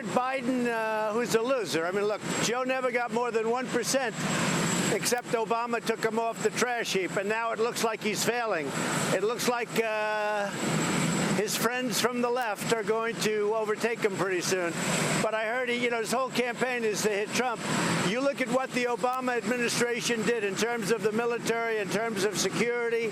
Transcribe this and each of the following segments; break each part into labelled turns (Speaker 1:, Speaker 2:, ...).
Speaker 1: Biden, who's a loser. I mean, look, Joe never got more than 1%, except Obama took him off the trash heap, and now it looks like he's failing. It looks like his friends from the left are going to overtake him pretty soon. But I heard, his whole campaign is to hit Trump. You look at what the Obama administration did in terms of the military, in terms of security,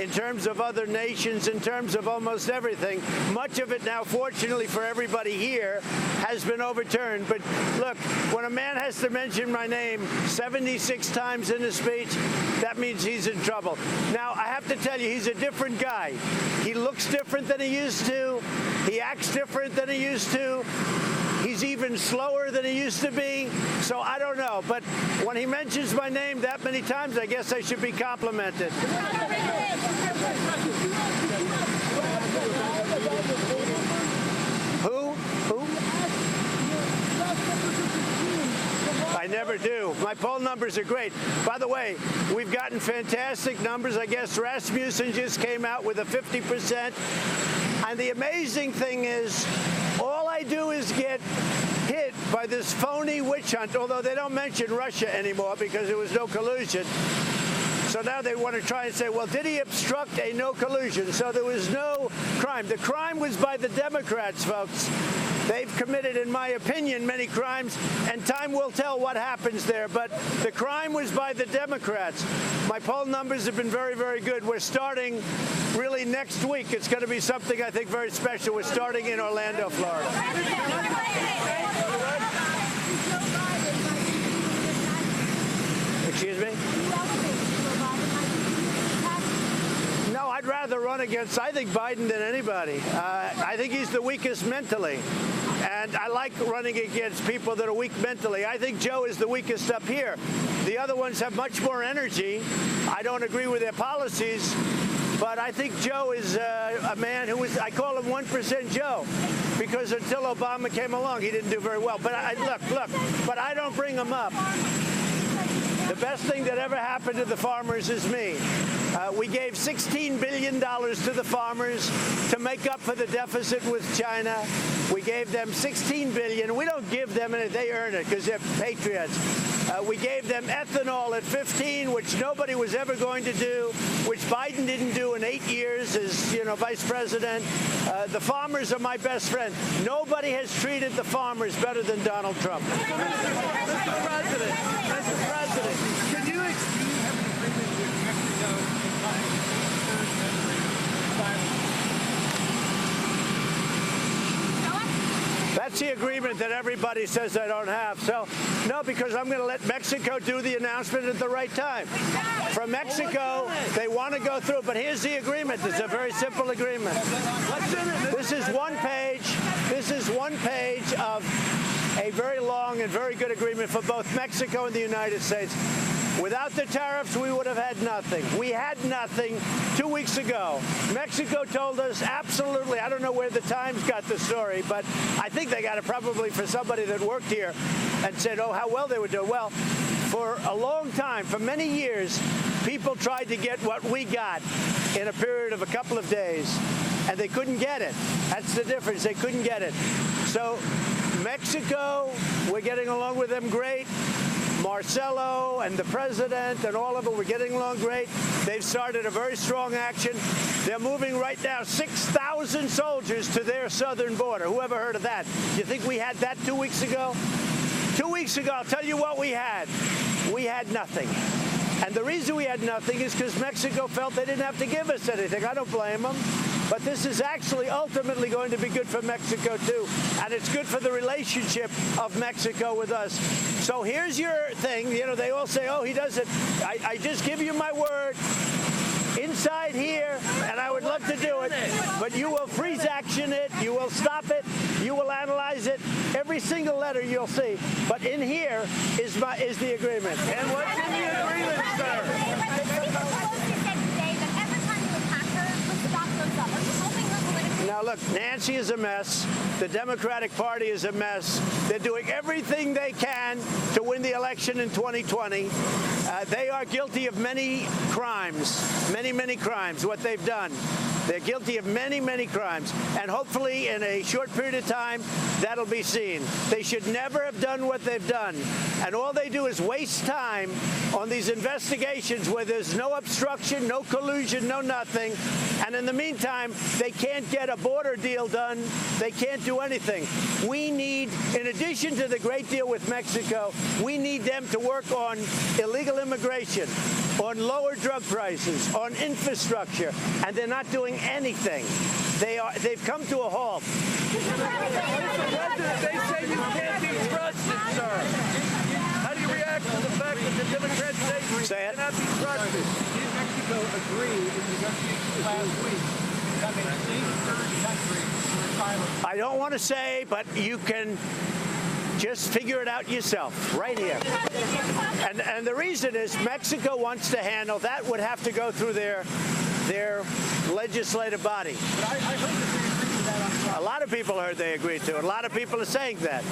Speaker 1: in terms of other nations, in terms of almost everything. Much of it now, fortunately for everybody here, has been overturned. But look, when a man has to mention my name 76 times in a speech, that means he's in trouble. Now, I have to tell you, he's a different guy. He looks different than he used to. He acts different than he used to. He's even slower than he used to be. So I don't know. But when he mentions my name that many times, I guess I should be complimented. Who? I never do. My poll numbers are great. By the way, we've gotten fantastic numbers. I guess Rasmussen just came out with a 50%. And the amazing thing is, all I do is get hit by this phony witch hunt, although they don't mention Russia anymore because there was no collusion. So now they want to try and say, well, did he obstruct a no collusion? So there was no crime. The crime was by the Democrats, folks. They've committed, in my opinion, many crimes, and time will tell what happens there. But the crime was by the Democrats. My poll numbers have been very, very good. We're starting really next week. It's going to be something, I think, very special. We're starting in Orlando, Florida. Excuse me? No, I'd rather run against, I think, Biden than anybody. I think he's the weakest mentally. And I like running against people that are weak mentally. I think Joe is the weakest up here. The other ones have much more energy. I don't agree with their policies, but I think Joe is a man who is, I call him 1% Joe, because until Obama came along, he didn't do very well. But look, but I don't bring him up. The best thing that ever happened to the farmers is me. We gave $16 billion to the farmers to make up for the deficit with China. We gave them $16 billion. We don't give them anything. They earn it because they're patriots. We gave them ethanol at 15, which nobody was ever going to do, which Biden didn't do in 8 years as, vice president. The farmers are my best friend. Nobody has treated the farmers better than Donald Trump.
Speaker 2: Mr. President, can you
Speaker 1: That's the agreement that everybody says I don't have. So, no, because I'm going to let Mexico do the announcement at the right time. From Mexico, they want to go through, but here's the agreement. It's a very simple agreement. This is one page. This is one page of a very long and very good agreement for both Mexico and the United States. Without the tariffs, we would have had nothing. We had nothing 2 weeks ago. Mexico told us absolutely, I don't know where the Times got the story, but I think they got it probably for somebody that worked here and said, oh, how well they would do. Well, for a long time, for many years, people tried to get what we got in a period of a couple of days, and they couldn't get it. That's the difference. They couldn't get it. So Mexico, we're getting along with them great. Marcelo and the president and all of them were getting along great. They've started a very strong action. They're moving right now 6,000 soldiers to their southern border. Whoever heard of that? You think we had that 2 weeks ago? 2 weeks ago, I'll tell you what we had. We had nothing. And the reason we had nothing is because Mexico felt they didn't have to give us anything. I don't blame them. But this is actually ultimately going to be good for Mexico, too. And it's good for the relationship of Mexico with us. So here's your thing. They all say, oh, he doesn't. I just give you my word. Inside here, and I would love to do it, but you will freeze action it, you will stop it, you will analyze it, every single letter you'll see. But in here is the agreement.
Speaker 2: And what's in the agreement, sir?
Speaker 1: Now, look, Nancy is a mess. The Democratic Party is a mess. They're doing everything they can to win the election in 2020. They are guilty of many crimes, many crimes, what they've done. They're guilty of many, many crimes. And hopefully in a short period of time, that'll be seen. They should never have done what they've done. And all they do is waste time on these investigations where there's no obstruction, no collusion, no nothing. And in the meantime, they can't get a border deal done. They can't do anything. We need, in addition to the great deal with Mexico, we need them to work on illegal immigration, on lower drug prices, on infrastructure, and they're not doing anything. They've come to a halt.
Speaker 2: Mr. President, they say you can't be trusted, sir. How do you react to the fact that the Democrats say you cannot be trusted?
Speaker 3: Did Mexico agree in negotiations last week that they stay third country for asylum?
Speaker 1: I don't want to say, but you can just figure it out yourself, right here. And the reason is Mexico wants to handle that. Would have to go through their legislative body.
Speaker 3: But I heard that they agreed to that on Friday.
Speaker 1: A lot of people heard they agreed to it. A lot of people are saying that.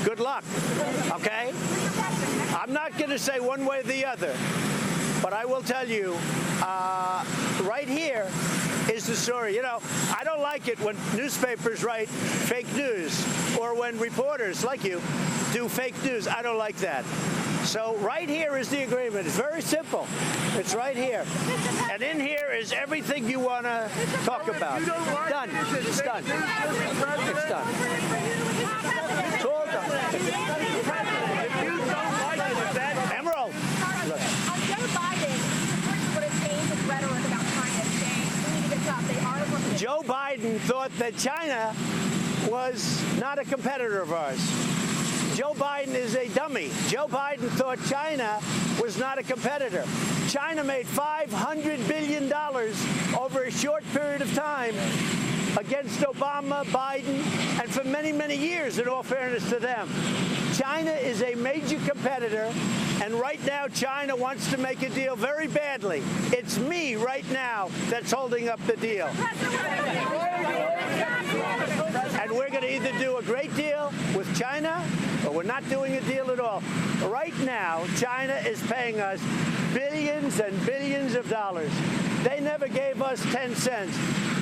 Speaker 1: Good luck, okay? I'm not going to say one way or the other, but I will tell you, right here is the story. You know, I don't like it when newspapers write fake news or when reporters like you do fake news. I don't like that. So right here is the agreement. It's very simple. It's right here. And in here is everything you want to talk about. Done. It's done. It's done. It's all done. Emerald.
Speaker 4: Joe Biden, what is saying his rhetoric about China, saying we need to stop. They are looking.
Speaker 1: Joe Biden thought that China was not a competitor of ours. Joe Biden is a dummy. Joe Biden thought China was not a competitor. China made $500 billion over a short period of time against Obama, Biden, and for many, many years, in all fairness to them. China is a major competitor, and right now China wants to make a deal very badly. It's me right now that's holding up the deal. And we're going to either do a great deal with China or we're not doing a deal at all. Right now, China is paying us billions and billions of dollars. They never gave us 10 cents.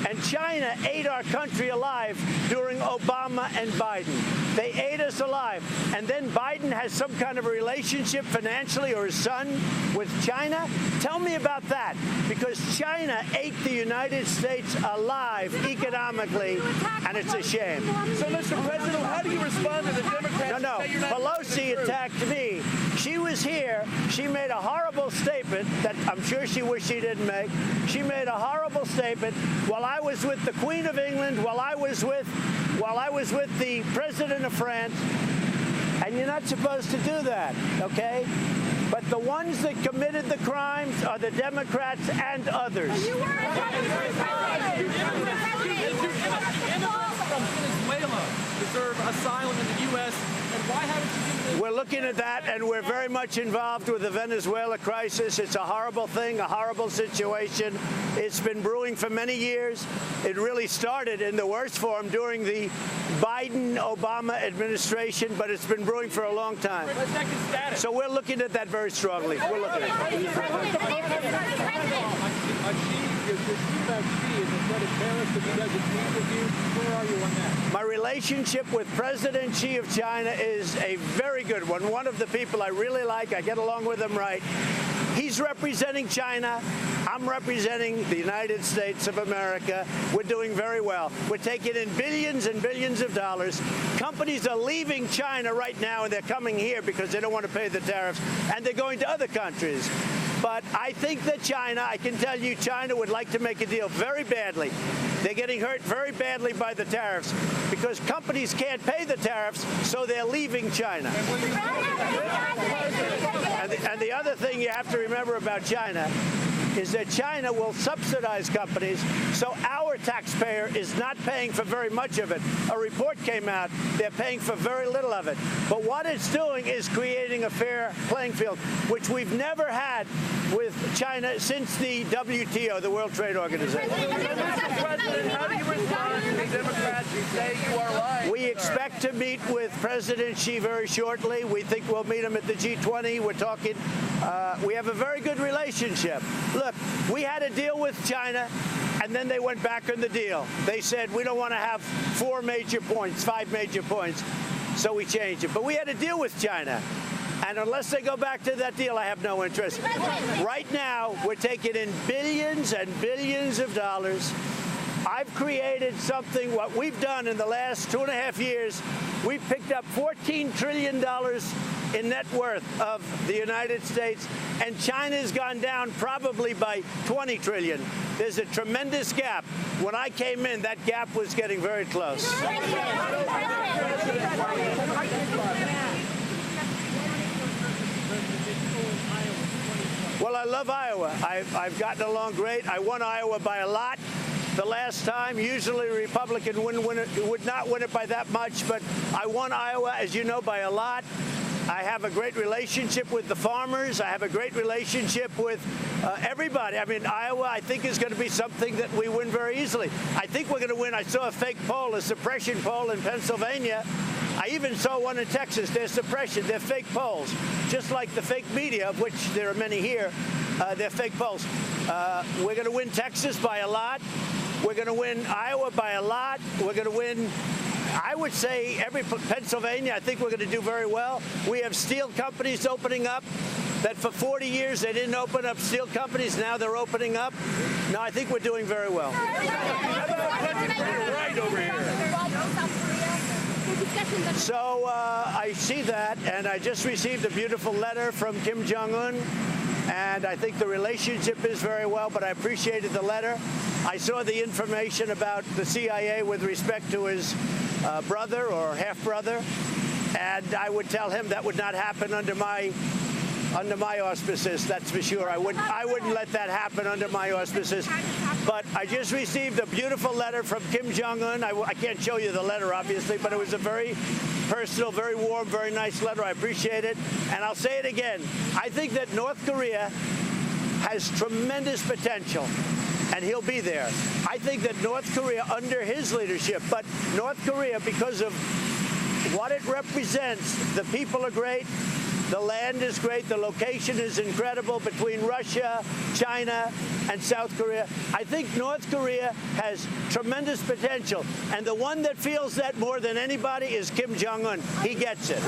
Speaker 1: And China ate our country alive during Obama and Biden. They ate us alive. And then Biden has some kind of a relationship financially, or his son, with China. Tell me about that. Because China ate the United States alive economically, and it's a shame.
Speaker 2: So, Mr. President, how do you respond to the Democrats?
Speaker 1: No. Pelosi attacked me. She was here. She made a horrible statement that I'm sure she wished she didn't make. She made a horrible statement while I was with the Queen of England, while I was with the President of France. And you're not supposed to do that, okay? But the ones that committed the crimes are the Democrats and others.
Speaker 4: You were
Speaker 3: From Venezuela deserve asylum in the U.S. And why haven't you given them?
Speaker 1: We're looking at that, and we're very much involved with the Venezuela crisis. It's a horrible thing, a horrible situation. It's been brewing for many years. It really started in the worst form during the Biden-Obama administration, but it's been brewing for a long time. So we're looking at that very strongly. We're looking at it.
Speaker 3: Your feedback Xi is a threat of terrorists if he doesn't meet with you. Where are you on that?
Speaker 1: My relationship with President Xi of China is a very good one. One of the people I really like. I get along with him right. He's representing China. I'm representing the United States of America. We're doing very well. We're taking in billions and billions of dollars. Companies are leaving China right now, and they're coming here because they don't want to pay the tariffs, and they're going to other countries. But I think that China, I can tell you, China would like to make a deal very badly. They're getting hurt very badly by the tariffs because companies can't pay the tariffs, so they're leaving China. And the other thing you have to remember about China is that China will subsidize companies, so our taxpayer is not paying for very much of it. A report came out, they're paying for very little of it. But what it's doing is creating a fair playing field, which we've never had with China since the WTO, the World Trade Organization.
Speaker 2: Mr. President, how do you respond to the Democrats who say you are lying?
Speaker 1: We expect to meet with President Xi very shortly. We think we'll meet him at the G20. We're talking. We have a very good relationship. Look, we had a deal with China, and then they went back on the deal. They said, we don't want to have 4 major points, 5 major points, so we changed it. But we had a deal with China, and unless they go back to that deal, I have no interest. Right now, we're taking in billions and billions of dollars. I've created something, what we've done in the last 2.5 years, we've picked up $14 trillion in net worth of the United States, and China's gone down probably by 20 trillion. There's a tremendous gap. When I came in, that gap was getting very close. Well, I love Iowa. I've gotten along great. I won Iowa by a lot the last time. Usually a Republican would not win it by that much, but I won Iowa, as you know, by a lot. I have a great relationship with the farmers. I have a great relationship with everybody. I mean, Iowa, I think, is going to be something that we win very easily. I think we're going to win. I saw a fake poll, a suppression poll in Pennsylvania. I even saw one in Texas. They're suppression. They're fake polls, just like the fake media, of which there are many here. They're fake polls. We're going to win Texas by a lot. We're going to win Iowa by a lot. We're going to win, I would say, every Pennsylvania. I think we're going to do very well. We have steel companies opening up that for 40 years they didn't open up steel companies. Now they're opening up. No, I think we're doing very well.
Speaker 2: Right over here.
Speaker 1: So I see that, and I just received a beautiful letter from Kim Jong-un, and I think the relationship is very well, but I appreciated the letter. I saw the information about the CIA with respect to his brother or half-brother, and I would tell him that would not happen under my auspices, that's for sure. I wouldn't let that happen under my auspices. But I just received a beautiful letter from Kim Jong-un. I can't show you the letter, obviously, but it was a very personal, very warm, very nice letter. I appreciate it. And I'll say it again. I think that North Korea has tremendous potential, and he'll be there. I think that North Korea, under his leadership, but North Korea, because of what it represents, the people are great. The land is great. The location is incredible between Russia, China, and South Korea. I think North Korea has tremendous potential. And the one that feels that more than anybody is Kim Jong-un. He gets it.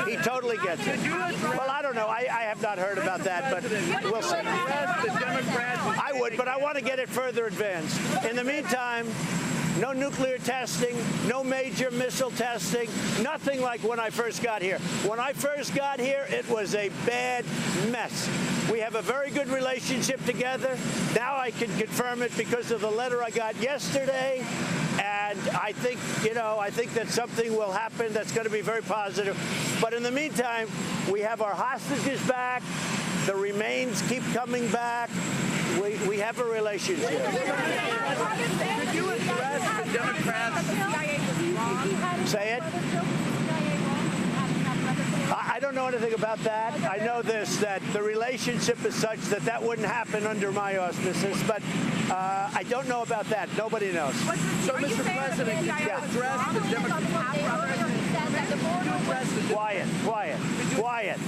Speaker 1: He totally gets it. Well, I don't know. I have not heard about that, but we'll see. I would, but I want to get it further advanced. In the meantime, no nuclear testing, no major missile testing, nothing like when I first got here. When I first got here, it was a bad mess. We have a very good relationship together. Now I can confirm it because of the letter I got yesterday. And I think, I think that something will happen that's going to be very positive. But in the meantime, we have our hostages back. The remains keep coming back. We have a relationship.
Speaker 2: Could you address the Democrats?
Speaker 1: Say it. I don't know anything about that. I know this, that the relationship is such that that wouldn't happen under my auspices, but I don't know about that. Nobody knows.
Speaker 2: So, Mr. President, could you address the Democrats?
Speaker 1: Quiet.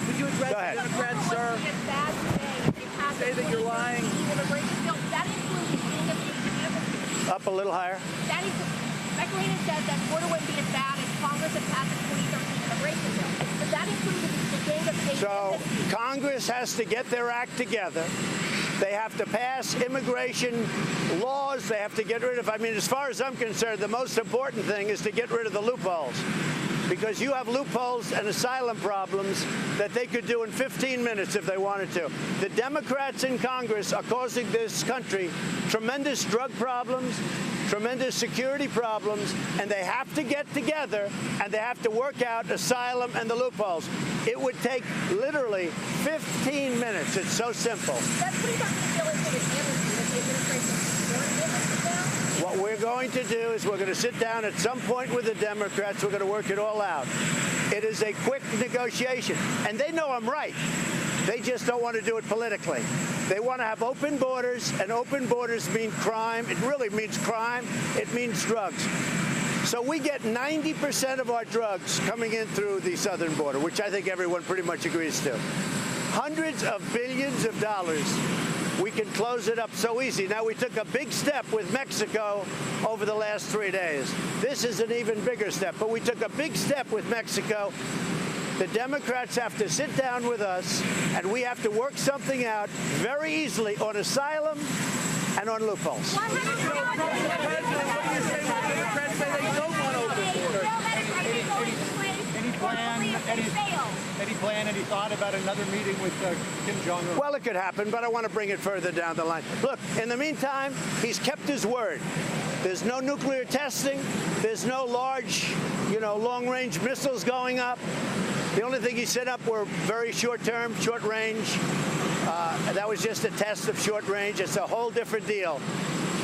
Speaker 2: Could you address the Democrats, sir? Say that you're lying.
Speaker 1: Up a little higher.
Speaker 4: Speculation says that border wouldn't be as bad as Congress had passed in 2013 immigration bill. But that includes the game of state.
Speaker 1: So Congress has to get their act together. They have to pass immigration laws. They have to get rid of, as far as I'm concerned, the most important thing is to get rid of the loopholes. Because you have loopholes and asylum problems that they could do in 15 minutes if they wanted to. The Democrats in Congress are causing this country tremendous drug problems, tremendous security problems, and they have to get together and they have to work out asylum and the loopholes. It would take literally 15 minutes. It's so simple.
Speaker 4: That's pretty much the bill into the administration.
Speaker 1: What we're going to do is we're going to sit down at some point with the Democrats. We're going to work it all out. It is a quick negotiation. And they know I'm right. They just don't want to do it politically. They want to have open borders, and open borders mean crime. It really means crime. It means drugs. So we get 90% of our drugs coming in through the southern border, which I think everyone pretty much agrees to. Hundreds of billions of dollars we can close it up so easy. Now, we took a big step with Mexico over the last 3 days. This is an even bigger step, but we took a big step with Mexico. The Democrats have to sit down with us, and we have to work something out very easily on asylum and on loopholes.
Speaker 3: Any plan, any thought about another meeting with Kim Jong-un?
Speaker 1: Well, it could happen, but I want to bring it further down the line. Look, in the meantime, he's kept his word. There's no nuclear testing. There's no large, long-range missiles going up. The only thing he set up were very short-term, short-range. That was just a test of short range. It's a whole different deal.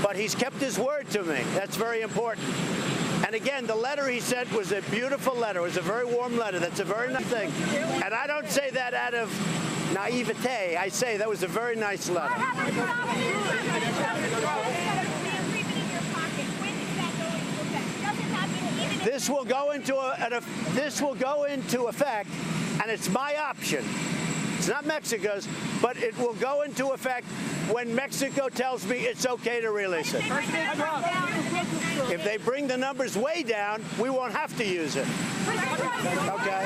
Speaker 1: But he's kept his word to me. That's very important. And again, the letter he sent was a beautiful letter. It was a very warm letter. That's a very nice thing. And I don't say that out of naivete. I say that was a very nice letter. This will go into effect, and it's my option. It's not Mexico's, but it will go into effect when Mexico tells me it's okay to release it. If they bring the numbers way down, we won't have to use it. Okay?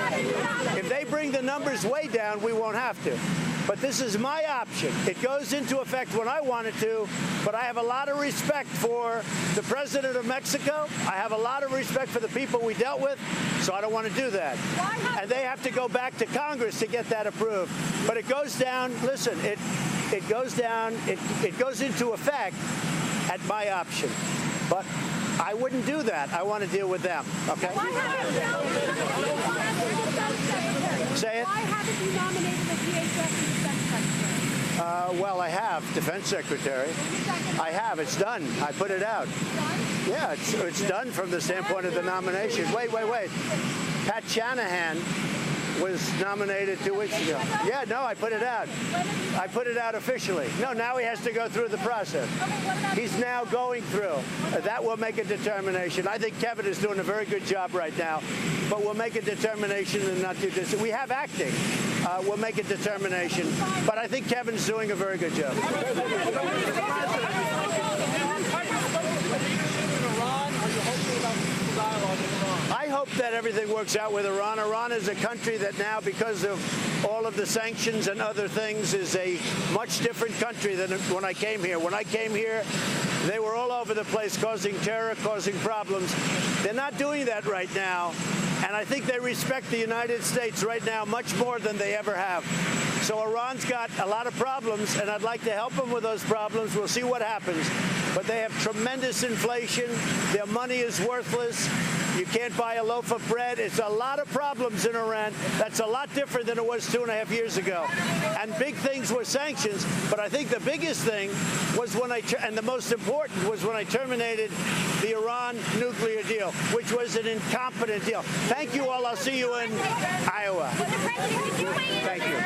Speaker 1: If they bring the numbers way down, we won't have to. But this is my option. It goes into effect when I want it to, but I have a lot of respect for the president of Mexico. I have a lot of respect for the people we dealt with, so I don't want to do that. And they have to go back to Congress to get that approved. But it goes down, listen, it goes down, it goes into effect at my option. But I wouldn't do that. I want to deal with them, okay? Say it.
Speaker 4: Why haven't you nominated the DHS Defense Secretary?
Speaker 1: Well, I have, Defense Secretary. I have. It's done. I put it out. Yeah, it's done from the standpoint of the nomination. Wait. Pat Shanahan was nominated 2 weeks ago. Yeah, no, I put it out. I put it out officially. No, now he has to go through the process. He's now going through. That will make a determination. I think Kevin is doing a very good job right now, but we'll make a determination in the not too distant. We have acting. We'll make a determination, but I think Kevin's doing a very good job. I hope that everything works out with Iran. Iran is a country that now, because of all of the sanctions and other things, is a much different country than when I came here. When I came here, they were all over the place causing terror, causing problems. They're not doing that right now. And I think they respect the United States right now much more than they ever have. So Iran's got a lot of problems, and I'd like to help them with those problems. We'll see what happens. But they have tremendous inflation. Their money is worthless. You can't buy a loaf of bread. It's a lot of problems in Iran. That's a lot different than it was 2.5 years ago. And big things were sanctions. But I think the biggest thing was and the most important was when I terminated the Iran nuclear deal, which was an incompetent deal. Thank you all. I'll see you in Iowa.
Speaker 4: Thank you.